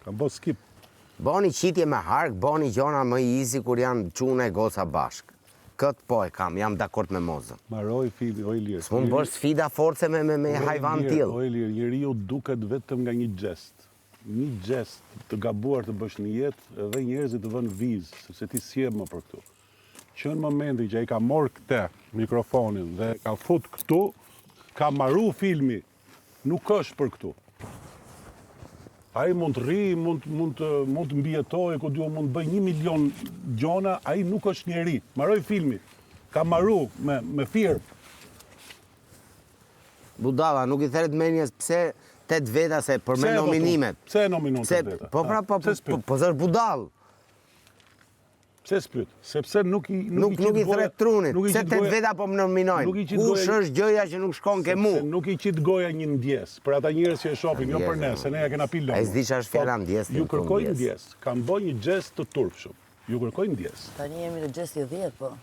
Kam bë skip. Boni qitje me hark, boni gjona më easy kur janë çuna e goca bashk. Këtë po e kam, jam dakord me Mozën. Maroj filmi, o Ilir. S'mund bësh sfida force me hajvan tillë. O Ilir, njeriu duket vetëm nga një gest. Një gest të gabuar të bësh në jetë edhe njerëzit të vënë vizë, sepse ti s'je më për këtu. Që në momenti që ai ka marrë këtë mikrofonin dhe ka fut këtu, ka marru filmi, nuk është për këtu. Ai mund të rri, mund të mbijetoj, ku duhet mund të bëj 1 milion gjona, ai nuk është njeri. Marroj filmi, ka marru me firmë. Budalla, nuk i theret menjes pse 8 veta se për me nominimet. Pse e nominon 8 veta? Po pra, po zërë budall. Pse s'pyet? Sepse nuk i thret trunit. Pse 8 veta po më nominojnë? Kush është gjëja që nuk shkon ke mu? Nuk i qit goja një ndjes. Për ata njerëz që e shohin, jo për ne, se ne ja kena pi lëndë. Ai s'di ç'është fjala ndjes. Ju kërkoj ndjes. Kam bë një gjest të turpshëm. Ju kërkoj ndjes. Tani jemi në gjesti 10, po.